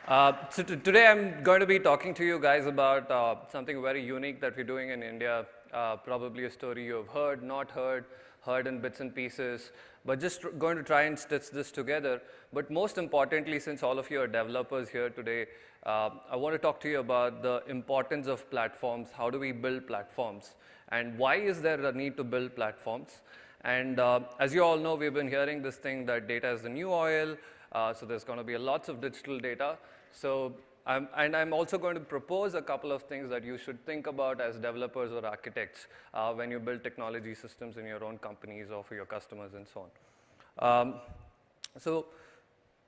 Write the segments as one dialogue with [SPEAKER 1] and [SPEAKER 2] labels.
[SPEAKER 1] Today I'm going to be talking to you guys about something very unique that we're doing in India. Probably a story you've heard, not heard, heard in bits and pieces, but just going to try and stitch this together. But most importantly, since all of you are developers here today, I want to talk to you about the importance of platforms. How do we build platforms? And why is there a need to build platforms? And as you all know, we've been hearing this thing that data is the new oil. So there's going to be lots of digital data. So I'm also going to propose a couple of things that you should think about as developers or architects when you build technology systems in your own companies or for your customers and so on. So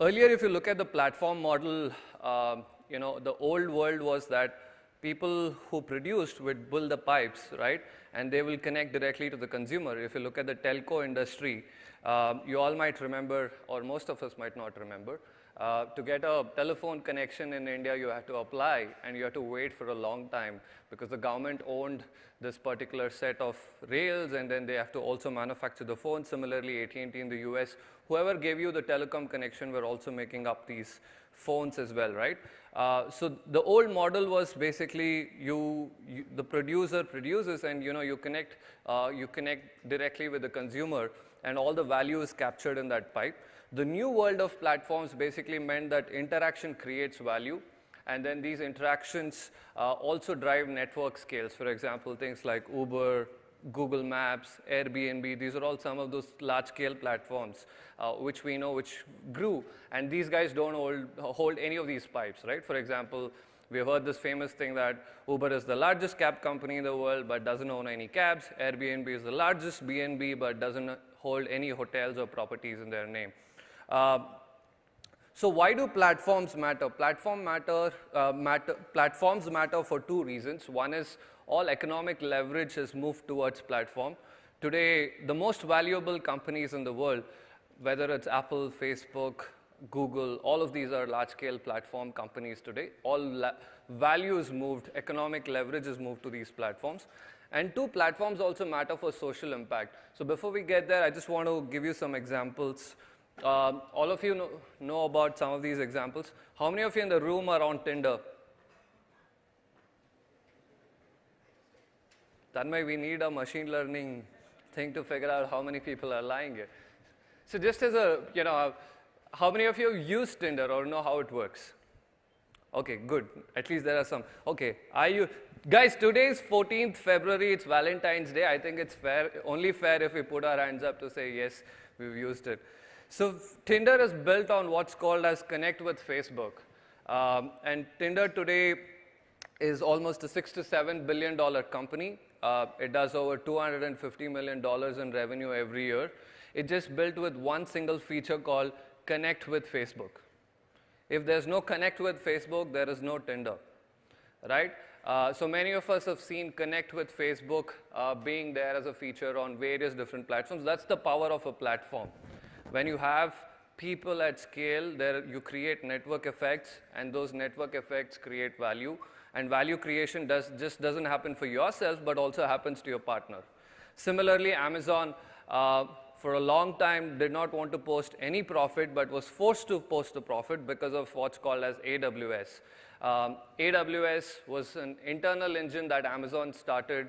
[SPEAKER 1] earlier, if you look at the platform model, the old world was that people who produced would build the pipes, right? And they will connect directly to the consumer. If you look at the telco industry, you all might remember, or most of us might not remember, to get a telephone connection in India, you have to apply, and you have to wait for a long time because the government owned this particular set of rails, and then they have to also manufacture the phone. Similarly, AT&T in the US, whoever gave you the telecom connection were also making up these phones as well, right? So the old model was basically the producer produces, and you connect directly with the consumer, and all the value is captured in that pipe. The new world of platforms basically meant that interaction creates value, and then these interactions also drive network scales. For example, things like Uber, Google Maps, Airbnb, these are all some of those large-scale platforms which we know which grew, and these guys don't hold any of these pipes, right? For example, we've heard this famous thing that Uber is the largest cab company in the world but doesn't own any cabs. Airbnb is the largest B&B but doesn't hold any hotels or properties in their name. So why do platforms matter? Platforms matter for two reasons. One is all economic leverage has moved towards platform. Today, the most valuable companies in the world, whether it's Apple, Facebook, Google, all of these are large-scale platform companies today. All value is moved, economic leverage is moved to these platforms. And two, platforms also matter for social impact. So before we get there, I just want to give you some examples. All of you know about some of these examples. How many of you in the room are on Tinder? Tanmay, we need a machine learning thing to figure out how many people are lying here. So just as how many of you use Tinder or know how it works? Okay, good. At least there are some. Okay, guys, today is 14th February. It's Valentine's Day. I think it's only fair if we put our hands up to say, yes, we've used it. So Tinder is built on what's called as Connect with Facebook. And Tinder today is almost a $6 to $7 billion company. It does over $250 million in revenue every year. It's just built with one single feature called Connect with Facebook. If there's no Connect with Facebook, there is no Tinder, right? So many of us have seen Connect with Facebook being there as a feature on various different platforms. That's the power of a platform. When you have people at scale, you create network effects, and those network effects create value. And value creation just doesn't happen for yourself, but also happens to your partner. Similarly, Amazon, for a long time, did not want to post any profit, but was forced to post a profit because of what's called as AWS. AWS was an internal engine that Amazon started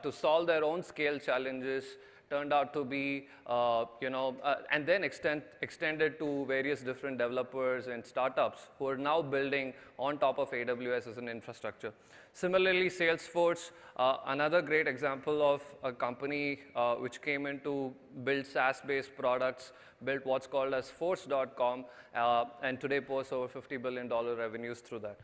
[SPEAKER 1] to solve their own scale challenges, turned out to be, and then extended to various different developers and startups who are now building on top of AWS as an infrastructure. Similarly, Salesforce, another great example of a company which came in to build SaaS-based products, built what's called as Force.com, and today posts over $50 billion revenues through that.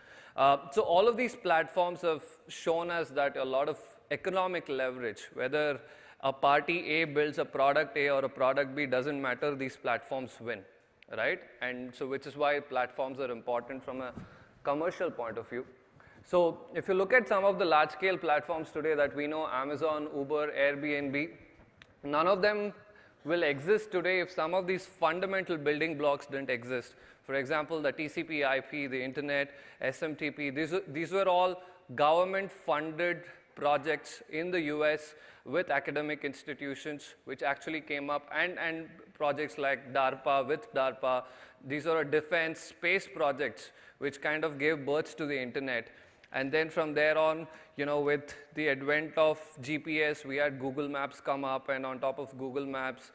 [SPEAKER 1] So all of these platforms have shown us that a lot of economic leverage, whether a party A builds a product A or a product B, doesn't matter, these platforms win, right? And so which is why platforms are important from a commercial point of view. So if you look at some of the large-scale platforms today that we know, Amazon, Uber, Airbnb, none of them will exist today if some of these fundamental building blocks didn't exist. For example, the TCP/IP, the internet, SMTP, these were all government-funded projects in the US with academic institutions which actually came up, and projects like DARPA with DARPA. These are defense space projects which kind of gave birth to the internet. And then from there on, with the advent of GPS, we had Google Maps come up, and on top of Google Maps,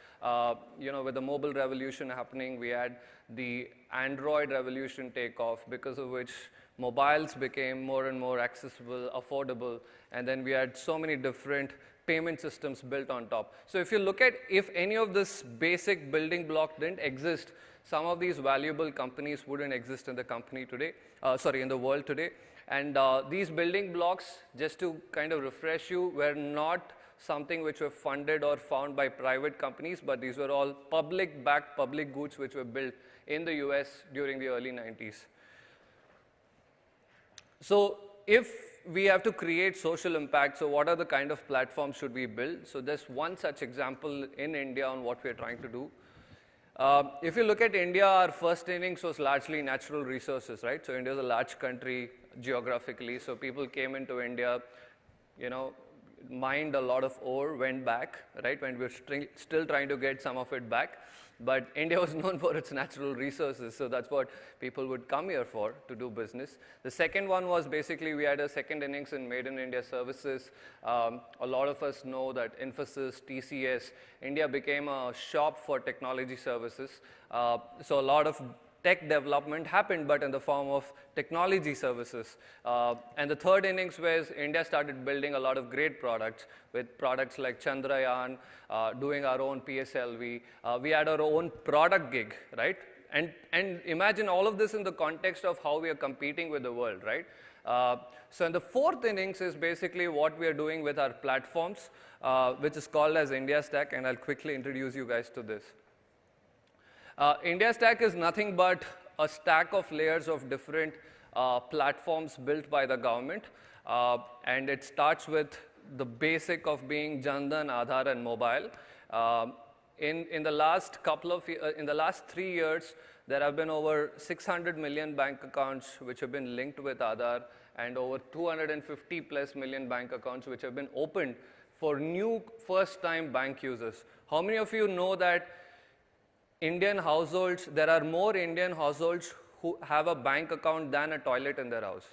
[SPEAKER 1] with the mobile revolution happening, we had the Android revolution take off, because of which mobiles became more and more accessible, affordable, and then we had so many different payment systems built on top. So if you look at, if any of this basic building block didn't exist, some of these valuable companies wouldn't exist in the company today, in the world today. And these building blocks, just to kind of refresh you, were not something which were funded or found by private companies, but these were all public-backed public goods which were built in the US during the early 90s. So if we have to create social impact, so what are the kind of platforms should we build? So there's one such example in India on what we're trying to do. If you look at India, our first innings was largely natural resources, right? So India is a large country geographically, so people came into India, mined a lot of ore, went back, right, when we're still trying to get some of it back. But India was known for its natural resources, so that's what people would come here for, to do business. The second one was basically we had a second innings in Made in India services. A lot of us know that Infosys, TCS, India became a shop for technology services. So a lot of tech development happened, but in the form of technology services. And the third innings was India started building a lot of great products, with products like Chandrayaan, doing our own PSLV. We had our own product gig, right? And imagine all of this in the context of how we are competing with the world, right? So in the fourth innings is basically what we are doing with our platforms, which is called as IndiaStack, and I'll quickly introduce you guys to this. IndiaStack is nothing but a stack of layers of different platforms built by the government, and it starts with the basic of being Jan Dhan, Aadhar, and mobile. In the last 3 years, there have been over 600 million bank accounts which have been linked with Aadhar, and over 250 plus million bank accounts which have been opened for new first-time bank users. How many of you know that Indian households, there are more Indian households who have a bank account than a toilet in their house?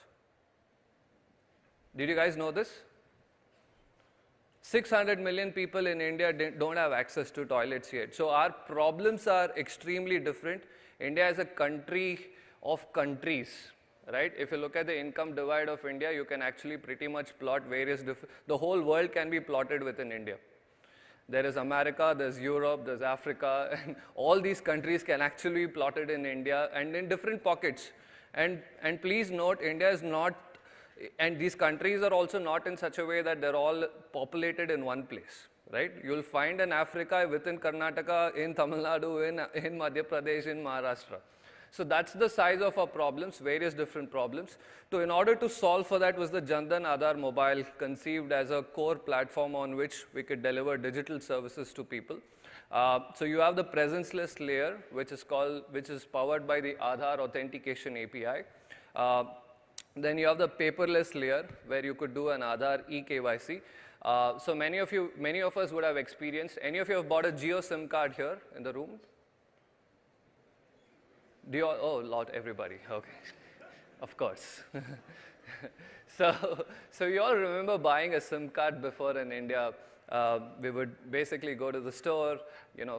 [SPEAKER 1] Did you guys know this? 600 million people in India don't have access to toilets yet. So our problems are extremely different. India is a country of countries, right? If you look at the income divide of India, you can actually pretty much plot various the whole world can be plotted within India. There is America, there's Europe, there's Africa, and all these countries can actually be plotted in India and in different pockets. And please note, India is not, and these countries are also not in such a way that they're all populated in one place, right? You'll find in Africa, within Karnataka, in Tamil Nadu, in Madhya Pradesh, in Maharashtra. So that's the size of our problems, various different problems. So in order to solve for that was the Jan Dhan Aadhar Mobile, conceived as a core platform on which we could deliver digital services to people. So you have the presence list layer, which is powered by the Aadhar Authentication API. Then you have the paperless layer, where you could do an Aadhar eKYC. So many of us would have experienced. Any of you have bought a Geo SIM card here in the room? Do you all? Oh, not everybody. Okay, of course. So you all remember buying a SIM card before in India. We would basically go to the store,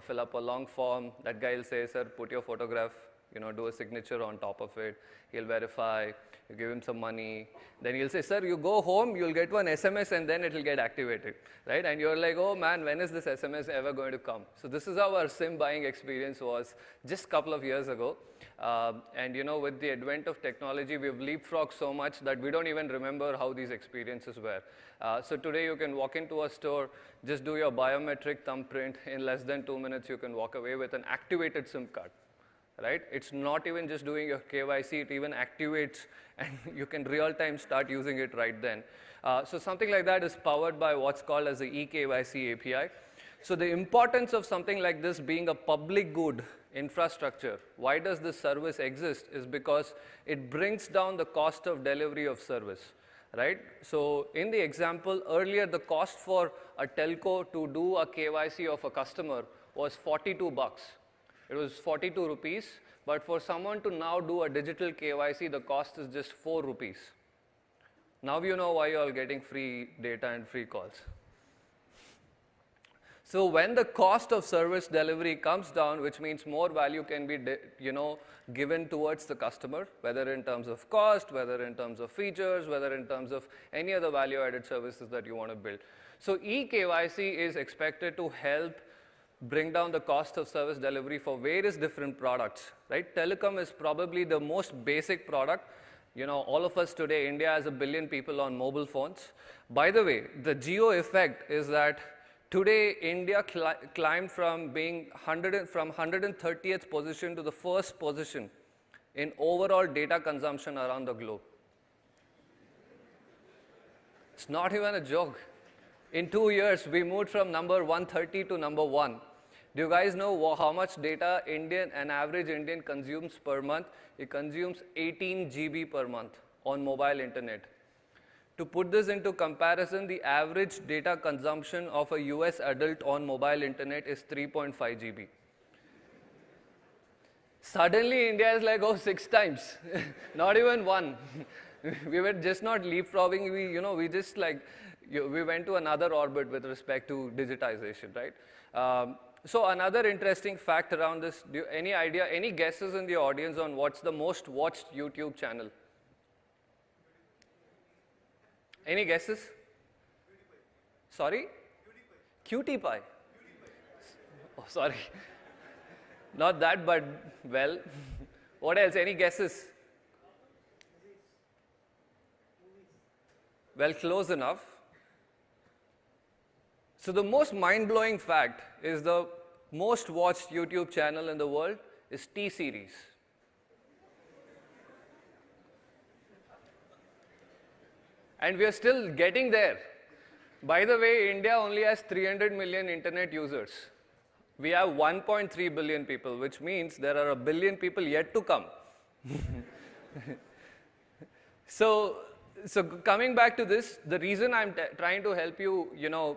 [SPEAKER 1] fill up a long form. That guy will say, "Sir, put your photograph, do a signature on top of it." He'll verify. You give him some money. Then he'll say, "Sir, you go home, you'll get one SMS, and then it'll get activated," right? And you're like, "Oh man, when is this SMS ever going to come?" So this is how our SIM buying experience was just a couple of years ago. And with the advent of technology, we've leapfrogged so much that we don't even remember how these experiences were. So today you can walk into a store, just do your biometric thumbprint. In less than 2 minutes, you can walk away with an activated SIM card. Right? It's not even just doing your KYC, it even activates, and you can real-time start using it right then. So something like that is powered by what's called as the eKYC API. So the importance of something like this being a public good infrastructure, why does this service exist, is because it brings down the cost of delivery of service. right? So in the example earlier, the cost for a telco to do a KYC of a customer was 42 bucks. It was 42 rupees, but for someone to now do a digital KYC, the cost is just 4 rupees. Now you know why you're all getting free data and free calls. So when the cost of service delivery comes down, which means more value can be given towards the customer, whether in terms of cost, whether in terms of features, whether in terms of any other value-added services that you want to build. So eKYC is expected to help bring down the cost of service delivery for various different products, right? Telecom is probably the most basic product. All of us today, India has 1 billion people on mobile phones. By the way, the Geo Effect is that today, India climbed from being from 130th position to the first position in overall data consumption around the globe. It's not even a joke. In 2 years, we moved from number 130 to number 1. Do you guys know how much data an average Indian consumes per month? It consumes 18 GB per month on mobile internet. To put this into comparison, the average data consumption of a US adult on mobile internet is 3.5 GB. Suddenly, India is like, 6 times, not even 1. We were just not leapfrogging, we just we went to another orbit with respect to digitization, right? So another interesting fact around this, any idea, any guesses in the audience on what's the most watched YouTube channel? Any guesses? Sorry? Cutie pie. Oh, sorry. Not that, but well. What else? Any guesses? Well, close enough. So the most mind-blowing fact is the most watched YouTube channel in the world is T-Series. And we are still getting there. By the way, India only has 300 million internet users. We have 1.3 billion people, which means there are 1 billion people yet to come. So coming back to this, the reason I'm trying to help you,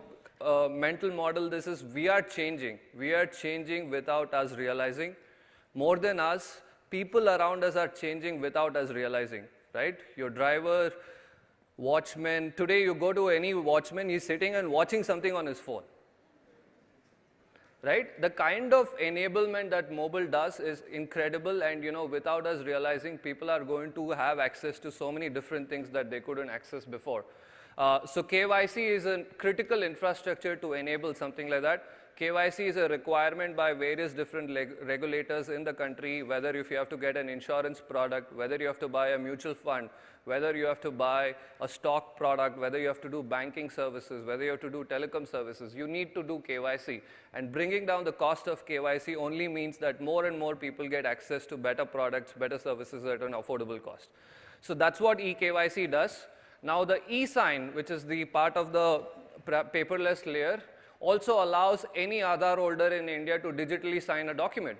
[SPEAKER 1] mental model this is we are changing. We are changing without us realizing. More than us, people around us are changing without us realizing, right? Your driver, watchman. Today you go to any watchman, he's sitting and watching something on his phone. Right? The kind of enablement that mobile does is incredible, and without us realizing, people are going to have access to so many different things that they couldn't access before. So KYC is a critical infrastructure to enable something like that. KYC is a requirement by various different regulators in the country, whether if you have to get an insurance product, whether you have to buy a mutual fund, whether you have to buy a stock product, whether you have to do banking services, whether you have to do telecom services, you need to do KYC. And bringing down the cost of KYC only means that more and more people get access to better products, better services at an affordable cost. So that's what eKYC does. Now the eSign, which is the part of the paperless layer, also allows any Aadhar holder in India to digitally sign a document.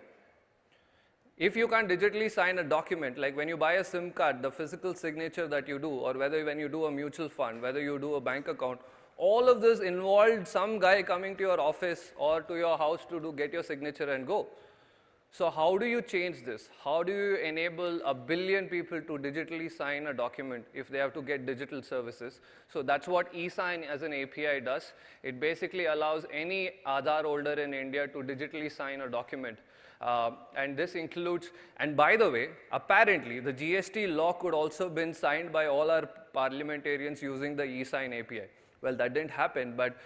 [SPEAKER 1] If you can't digitally sign a document, like when you buy a SIM card, the physical signature that you do, or whether when you do a mutual fund, whether you do a bank account, all of this involved some guy coming to your office or to your house to get your signature and go. So how do you change this? How do you enable 1 billion people to digitally sign a document if they have to get digital services? So that's what eSign as an API does. It basically allows any Aadhar holder in India to digitally sign a document. And this includes, and by the way, apparently the GST law could also have been signed by all our parliamentarians using the eSign API. Well, that didn't happen, but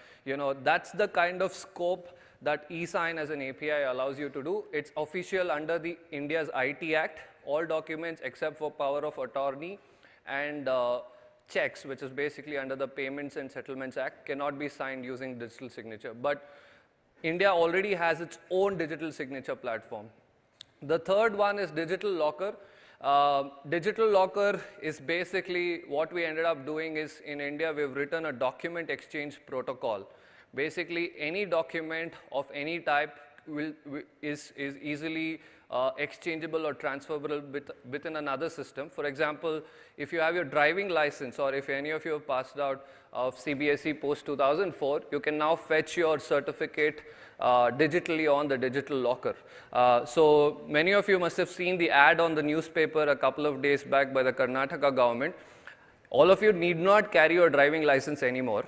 [SPEAKER 1] that's the kind of scope that eSign as an API allows you to do. It's official under the India's IT Act. All documents except for power of attorney and checks, which is basically under the Payments and Settlements Act, cannot be signed using digital signature. But India already has its own digital signature platform. The third one is digital locker. Digital locker is basically what we ended up doing is in India, we've written a document exchange protocol. Basically, any document of any type is easily exchangeable or transferable within another system. For example, if you have your driving license, or if any of you have passed out of CBSE post 2004, you can now fetch your certificate digitally on the digital locker. So many of you must have seen the ad on the newspaper a couple of days back by the Karnataka government. All of you need not carry your driving license anymore,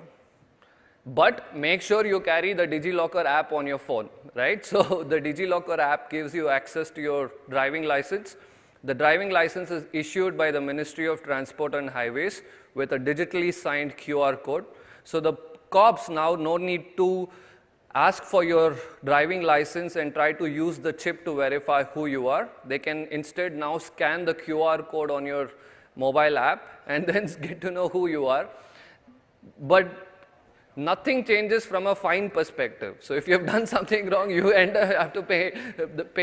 [SPEAKER 1] but make sure you carry the DigiLocker app on your phone, right? So the DigiLocker app gives you access to your driving license. The driving license is issued by the Ministry of Transport and Highways with a digitally signed QR code. So the cops now no need to ask for your driving license and try to use the chip to verify who you are. They can instead now scan the QR code on your mobile app and then get to know who you are. But nothing changes from a fine perspective. So if you have done something wrong, you have to pay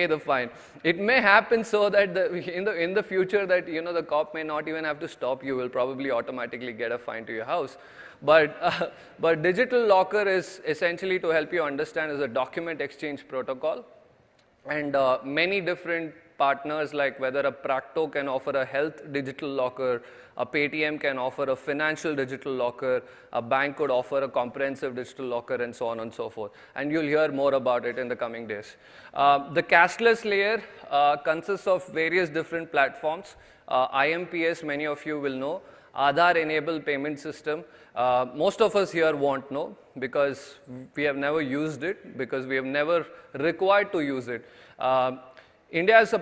[SPEAKER 1] the fine. It may happen so that in the future that the cop may not even have to stop you, will probably automatically get a fine to your house. But digital locker is essentially, to help you understand, is a document exchange protocol, and many different partners, like whether a Practo can offer a health digital locker, a Paytm can offer a financial digital locker, a bank could offer a comprehensive digital locker, and so on and so forth. And you'll hear more about it in the coming days. The cashless layer consists of various different platforms. IMPS, many of you will know. Aadhar enabled payment system. Most of us here won't know because we have never used it, because we have never required to use it. India is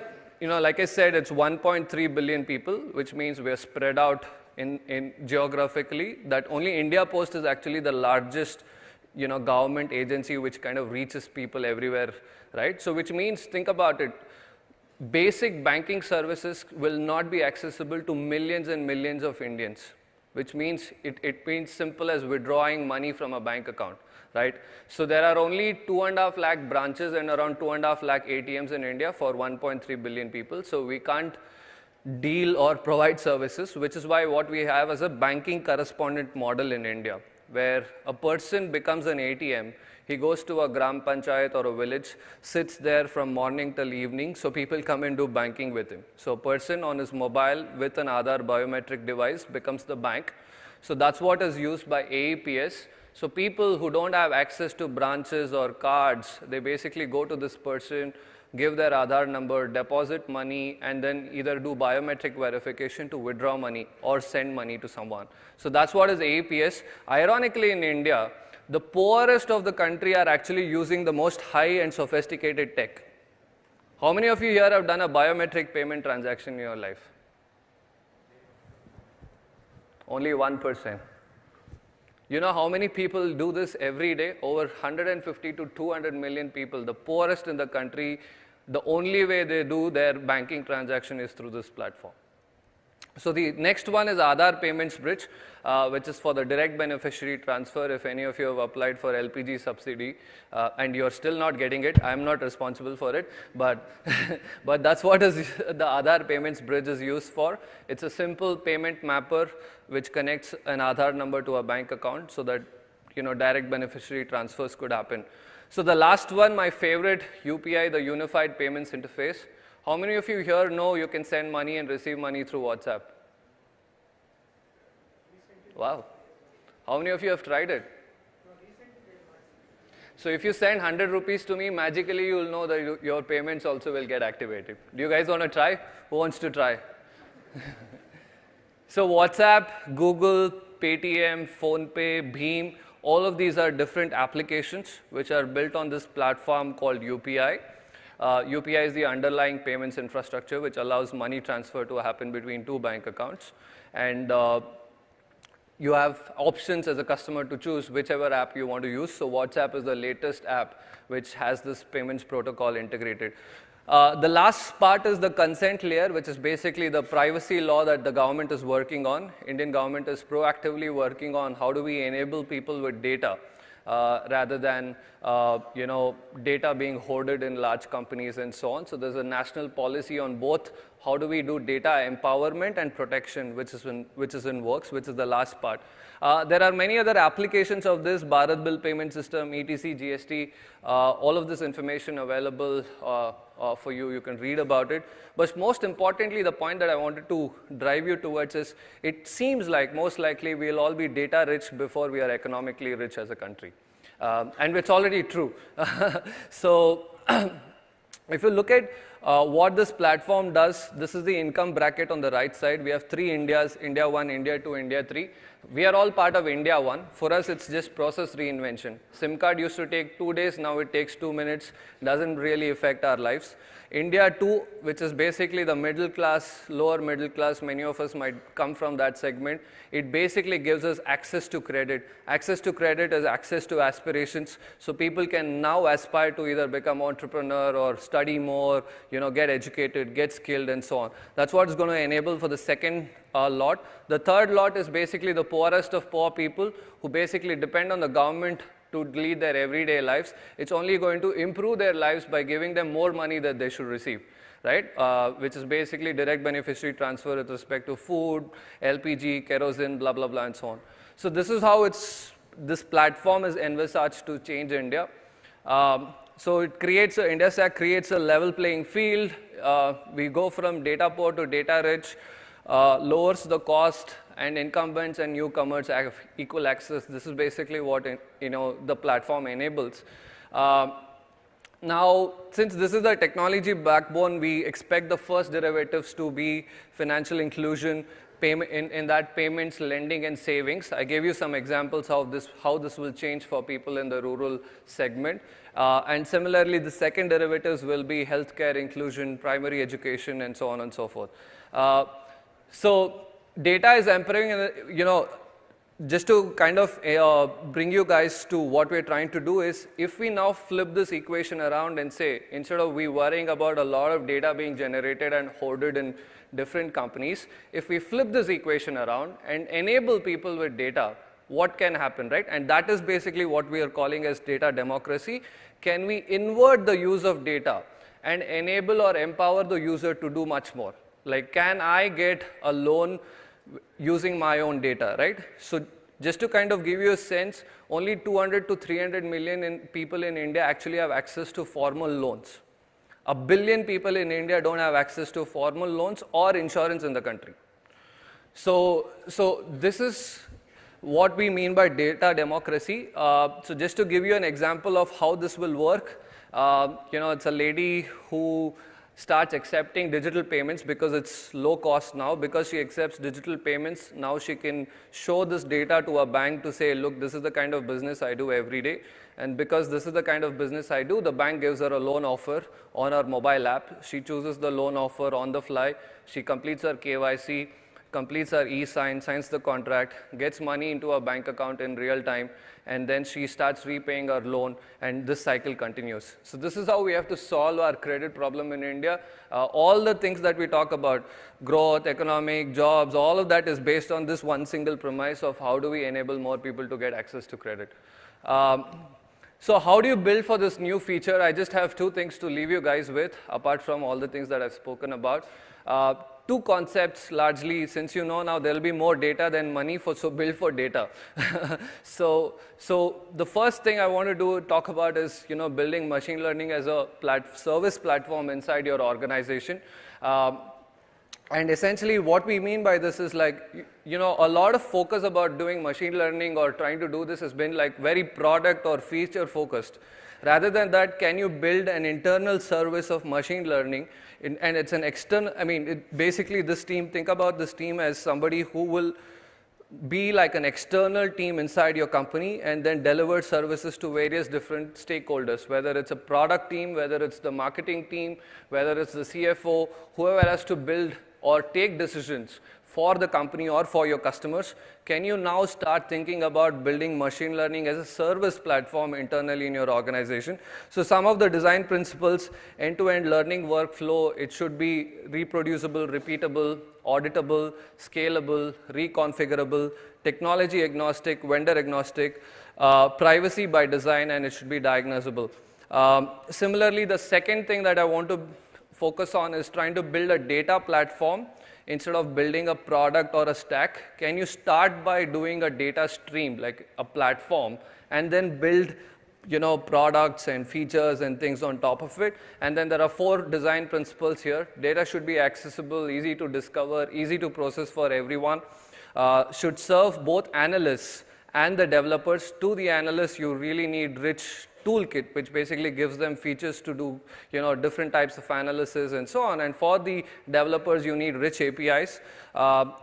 [SPEAKER 1] like I said, it's 1.3 billion people, which means we are spread out in geographically. That only India Post is actually the largest, government agency which kind of reaches people everywhere, right? So which means, think about it, basic banking services will not be accessible to millions and millions of Indians, which means it means simple as withdrawing money from a bank account. Right? So there are only 2.5 lakh branches and around 2.5 lakh ATMs in India for 1.3 billion people. So we can't deal or provide services, which is why what we have is a banking correspondent model in India, where a person becomes an ATM. He goes to a gram panchayat or a village, sits there from morning till evening, so people come and do banking with him. So a person on his mobile with an Aadhar biometric device becomes the bank. So that's what is used by AEPS. So people who don't have access to branches or cards, they basically go to this person, give their Aadhar number, deposit money, and then either do biometric verification to withdraw money or send money to someone. So that's what is AEPS. Ironically, in India, the poorest of the country are actually using the most high and sophisticated tech. How many of you here have done a biometric payment transaction in your life? Only 1%. You know how many people do this every day? Over 150 to 200 million people, the poorest in the country. The only way they do their banking transaction is through this platform. So the next one is Aadhar Payments Bridge, which is for the direct beneficiary transfer. If any of you have applied for LPG subsidy and you're still not getting it, I'm not responsible for it, but that's what is the Aadhar Payments Bridge is used for. It's a simple payment mapper which connects an Aadhar number to a bank account so that direct beneficiary transfers could happen. So the last one, my favorite, UPI, the Unified Payments Interface. How many of you here know you can send money and receive money through WhatsApp? Wow. How many of you have tried it? So if you send 100 rupees to me, magically you will know that your payments also will get activated. Do you guys want to try? Who wants to try? So WhatsApp, Google, Paytm, PhonePe, Bheem, all of these are different applications which are built on this platform called UPI. UPI is the underlying payments infrastructure which allows money transfer to happen between two bank accounts. And you have options as a customer to choose whichever app you want to use. So WhatsApp is the latest app which has this payments protocol integrated. The last part is the consent layer, which is basically the privacy law that the government is working on. Indian government is proactively working on how do we enable people with data rather than data being hoarded in large companies and so on. So there's a national policy on both how do we do data empowerment and protection, which is in works, which is the last part. There are many other applications of this, Bharat Bill Payment System, ETC, GST, all of this information available for you. You can read about it. But most importantly, the point that I wanted to drive you towards is, it seems like most likely we'll all be data rich before we are economically rich as a country. And it's already true. So if you look at what this platform does, this is the income bracket on the right side. We have 3 Indias, India 1, India 2, India 3. We are all part of India 1. For us, it's just process reinvention. SIM card used to take 2 days, now it takes 2 minutes. Doesn't really affect our lives. India 2, which is basically the middle class, lower middle class, many of us might come from that segment. It basically gives us access to credit. Access to credit is access to aspirations. So people can now aspire to either become entrepreneur or study more, get educated, get skilled, and so on. That's what it's going to enable for the second lot. The third lot is basically the poorest of poor people who basically depend on the government to lead their everyday lives. It's only going to improve their lives by giving them more money that they should receive, right? Which is basically direct beneficiary transfer with respect to food, LPG, kerosene, blah, blah, blah, and so on. So this is how this platform is envisaged to change India. So it creates, IndiaStack creates a level playing field. We go from data poor to data rich, lowers the cost, and incumbents and newcomers have equal access. This is basically what the platform enables. Now, since this is the technology backbone, we expect the first derivatives to be financial inclusion, in that payments, lending, and savings. I gave you some examples of how this will change for people in the rural segment. And similarly, the second derivatives will be healthcare, inclusion, primary education, and so on and so forth. So data is empowering, and just to kind of bring you guys to what we're trying to do is, if we now flip this equation around and say, instead of we worrying about a lot of data being generated and hoarded in different companies, if we flip this equation around and enable people with data, what can happen, right? And that is basically what we are calling as data democracy. Can we invert the use of data and enable or empower the user to do much more? Like, can I get a loan using my own data, right? So just to kind of give you a sense, only 200 to 300 million people in India actually have access to formal loans. 1 billion people in India don't have access to formal loans or insurance in the country. So this is what we mean by data democracy. So just to give you an example of how this will work, it's a lady who starts accepting digital payments because it's low cost now. Because she accepts digital payments, now she can show this data to a bank to say, look, this is the kind of business I do every day. And because this is the kind of business I do, the bank gives her a loan offer on her mobile app. She chooses the loan offer on the fly. She completes her KYC, completes her eSign, signs the contract, gets money into her bank account in real time, and then she starts repaying her loan, and this cycle continues. So this is how we have to solve our credit problem in India. All the things that we talk about, growth, economic, jobs, all of that is based on this one single premise of how do we enable more people to get access to credit. So how do you build for this new feature? I just have 2 things to leave you guys with, apart from all the things that I've spoken about. 2 concepts largely, since now there will be more data than money, so build for data. So the first thing I want to talk about is building machine learning as a service platform inside your organization. And essentially what we mean by this is like, a lot of focus about doing machine learning or trying to do this has been like very product or feature focused. Rather than that, can you build an internal service of machine learning? And it's an external, basically this team, think about this team as somebody who will be like an external team inside your company and then deliver services to various different stakeholders, whether it's a product team, whether it's the marketing team, whether it's the CFO, whoever has to build or take decisions for the company or for your customers. Can you now start thinking about building machine learning as a service platform internally in your organization? So some of the design principles, end-to-end learning workflow, it should be reproducible, repeatable, auditable, scalable, reconfigurable, technology agnostic, vendor agnostic, privacy by design, and it should be diagnosable. Similarly, the second thing that I want to focus on is trying to build a data platform instead of building a product or a stack. Can you start by doing a data stream, like a platform, and then build products and features and things on top of it? And then there are 4 design principles here. Data should be accessible, easy to discover, easy to process for everyone, should serve both analysts and the developers. To the analysts, you really need rich toolkit, which basically gives them features to do different types of analysis and so on. And for the developers, you need rich APIs.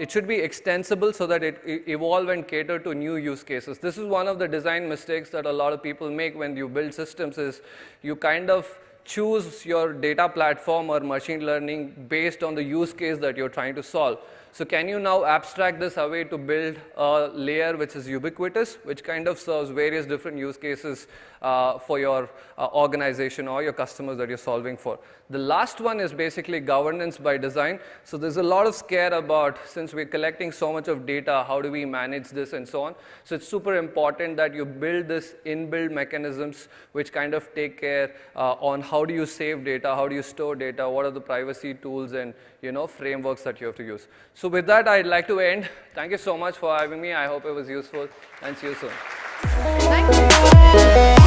[SPEAKER 1] It should be extensible so that it evolve and cater to new use cases. This is one of the design mistakes that a lot of people make when you build systems, is you kind of choose your data platform or machine learning based on the use case that you're trying to solve. So can you now abstract this away to build a layer which is ubiquitous, which kind of serves various different use cases for your organization or your customers that you're solving for? The last one is basically governance by design. So there's a lot of scare about, since we're collecting so much of data, how do we manage this and so on. So it's super important that you build this inbuilt mechanisms which kind of take care on how do you save data, how do you store data, what are the privacy tools and frameworks that you have to use. So with that, I'd like to end. Thank you so much for having me. I hope it was useful, and see you soon.
[SPEAKER 2] Thank you.